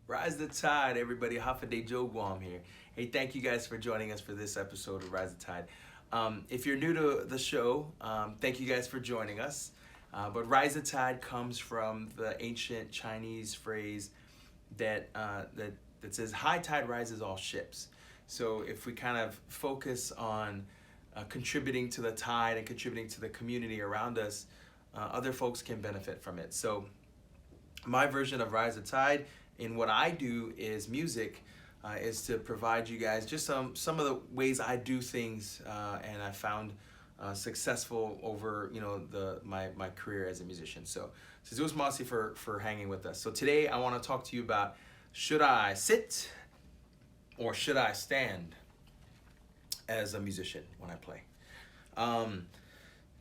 Rise the Tide, everybody. Hafaday Joe Guam here. Hey, thank you guys for joining us for this episode of Rise the Tide. If you're new to the show, thank you guys for joining us. But Rise the Tide comes from the ancient Chinese phrase that says, "High tide rises all ships." So if we kind of focus on contributing to the tide and contributing to the community around us, other folks can benefit from it. So my version of Rise the Tide in what I do is music, is to provide you guys just some of the ways I do things, and I found successful over my career as a musician. So Zeus Mossy for hanging with us. So today I want to talk to you about, should I sit or should I stand as a musician when I play?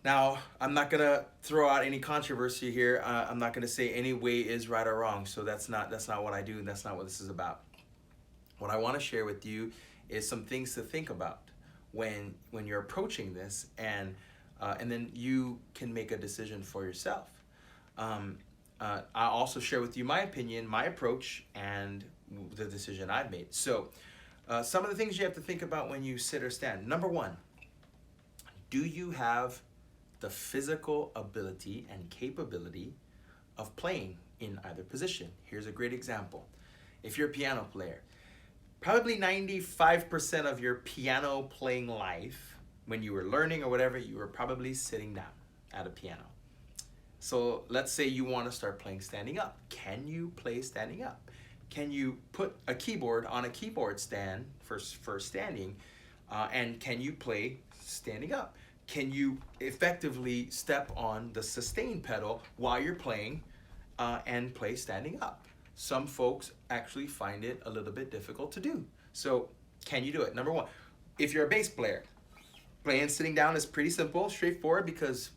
Now, I'm not gonna throw out any controversy here. I'm not gonna say any way is right or wrong. So that's not what I do, and that's not what this is about. What I want to share with you is some things to think about when you're approaching this, and then you can make a decision for yourself. I'll also share with you my opinion, my approach, and the decision I've made. So, some of the things you have to think about when you sit or stand. Number one, do you have the physical ability and capability of playing in either position? Here's a great example. If you're a piano player, probably 95% of your piano playing life, when you were learning or whatever, you were probably sitting down at a piano. So let's say you want to start playing standing up. Can you play standing up? Can you put a keyboard on a keyboard stand for standing, and can you play standing up? Can you effectively step on the sustain pedal while you're playing, and play standing up? Some folks actually find it a little bit difficult to do. So can you do it? Number one, if you're a bass player, playing sitting down is pretty simple, straightforward, because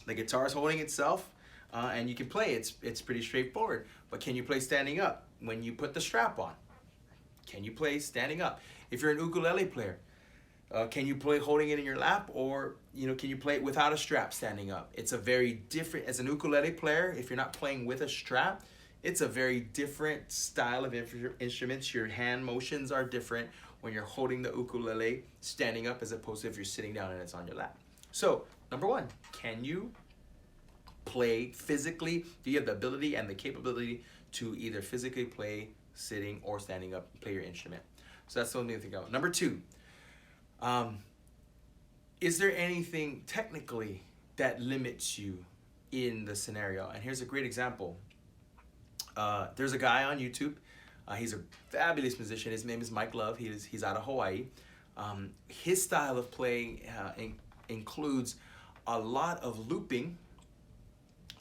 the guitar is holding itself, and you can play. It's pretty straightforward. But can you play standing up when you put the strap on? Can you play standing up? If you're an ukulele player, can you play holding it in your lap, or can you play it without a strap standing up? It's a very different, as an ukulele player, if you're not playing with a strap, it's a very different style of instruments. Your hand motions are different when you're holding the ukulele standing up as opposed to if you're sitting down and it's on your lap. So, number one, can you play physically? Do you have the ability and the capability to either physically play sitting or standing up, play your instrument? So that's the only thing to think about. Number two, is there anything technically that limits you in the scenario? And here's a great example. There's a guy on YouTube. He's a fabulous musician. His name is Mike Love. He's out of Hawaii. His style of playing includes a lot of looping,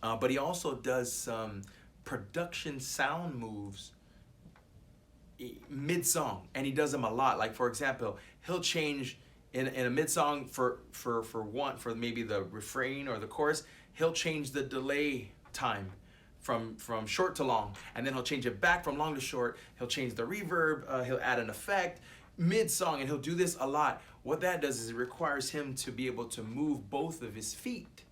but he also does some production sound moves mid-song, and he does them a lot. Like, for example, he'll change in a mid-song for maybe the refrain or the chorus. He'll change the delay time from short to long, and then he'll change it back from long to short. He'll change the reverb, he'll add an effect mid-song, and he'll do this a lot. What that does is it requires him to be able to move both of his feet.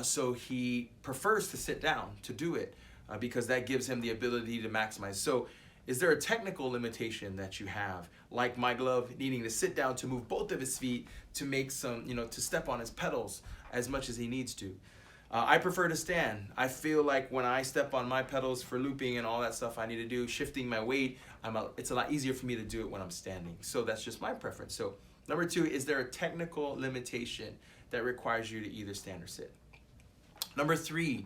So he prefers to sit down to do it, because that gives him the ability to maximize. So is there a technical limitation that you have, like Mike Love needing to sit down to move both of his feet to make some, to step on his pedals as much as he needs to? I prefer to stand. I feel like when I step on my pedals for looping and all that stuff I need to do, shifting my weight, it's a lot easier for me to do it when I'm standing. So that's just my preference. So number two, is there a technical limitation that requires you to either stand or sit? Number three,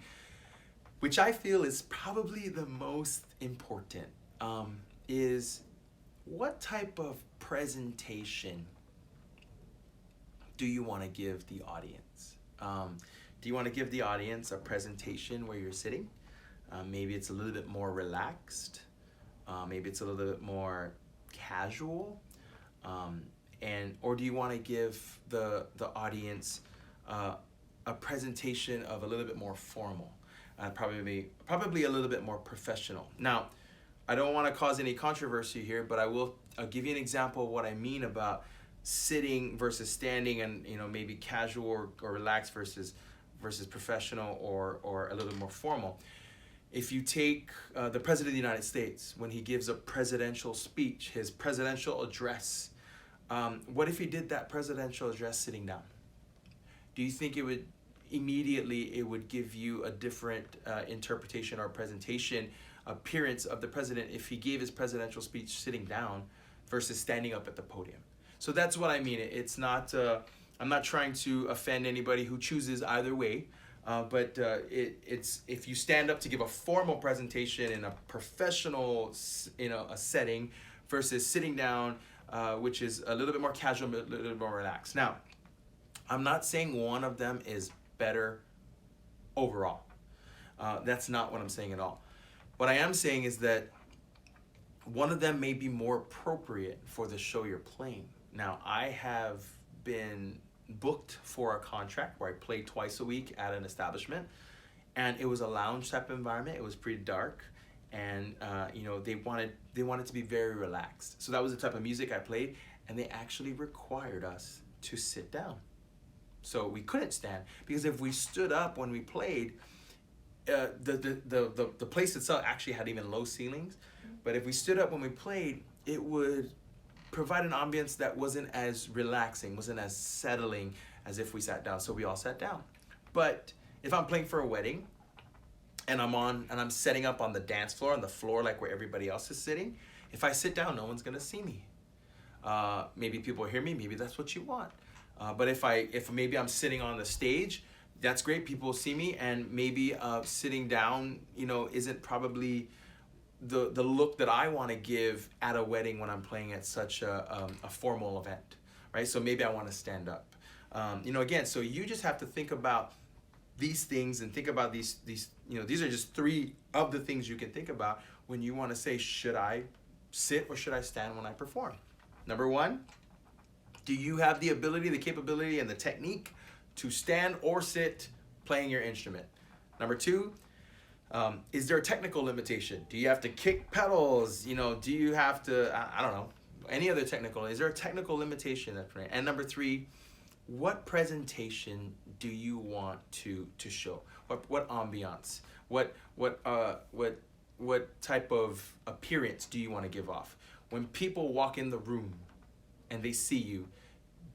which I feel is probably the most important, is what type of presentation do you want to give the audience? Do you want to give the audience a presentation where you're sitting? Maybe it's a little bit more relaxed. Maybe it's a little bit more casual. Or do you want to give the audience a presentation of a little bit more formal? Probably a little bit more professional. Now, I don't want to cause any controversy here, but I'll give you an example of what I mean about sitting versus standing, and maybe casual or relaxed versus professional or a little more formal. If you take the President of the United States, when he gives a presidential speech, his presidential address, what if he did that presidential address sitting down? Do you think it would give you a different interpretation or presentation appearance of the president if he gave his presidential speech sitting down versus standing up at the podium? So that's what I mean. It's not, I'm not trying to offend anybody who chooses either way, but it's if you stand up to give a formal presentation in a professional, a setting versus sitting down, which is a little bit more casual, but a little bit more relaxed. Now, I'm not saying one of them is better overall. That's not what I'm saying at all. What I am saying is that one of them may be more appropriate for the show you're playing. Now, I have been booked for a contract where I play twice a week at an establishment, and it was a lounge type of environment. It was pretty dark, and they wanted to be very relaxed. So that was the type of music I played, and they actually required us to sit down. So we couldn't stand, because if we stood up when we played, the place itself actually had even low ceilings. But if we stood up when we played, it would provide an ambience that wasn't as relaxing, wasn't as settling as if we sat down. So we all sat down. But if I'm playing for a wedding and I'm setting up on the dance floor, on the floor like where everybody else is sitting, if I sit down, no one's gonna see me. Maybe people hear me, maybe that's what you want. But if maybe I'm sitting on the stage, that's great, people see me, and maybe sitting down, isn't probably the look that I want to give at a wedding when I'm playing at such a formal event, right? So maybe I want to stand up. Again, so you just have to think about these things and think about these these are just three of the things you can think about when you want to say, should I sit or should I stand when I perform? Number one, do you have the ability, the capability, and the technique to stand or sit playing your instrument? Number two, is there a technical limitation? Do you have to kick pedals? Do you have to, I don't know, any other technical, is there a technical limitation? And number three, what presentation do you want to show? What ambiance? What type of appearance do you want to give off? When people walk in the room and they see you,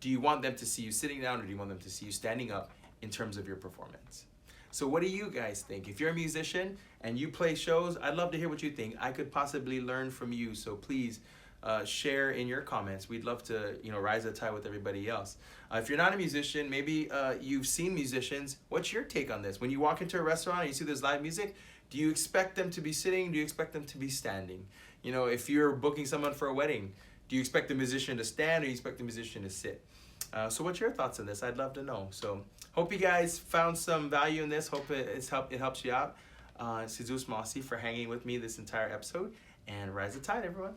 do you want them to see you sitting down, or do you want them to see you standing up in terms of your performance? So what do you guys think? If you're a musician and you play shows, I'd love to hear what you think. I could possibly learn from you, so please share in your comments. We'd love to rise the tide with everybody else. If you're not a musician, maybe you've seen musicians. What's your take on this? When you walk into a restaurant and you see there's live music, do you expect them to be sitting? Do you expect them to be standing? If you're booking someone for a wedding, do you expect the musician to stand, or do you expect the musician to sit? So what's your thoughts on this? I'd love to know. So hope you guys found some value in this. Hope it helps you out. It's Jesus Mossy for hanging with me this entire episode. And rise the tide, everyone.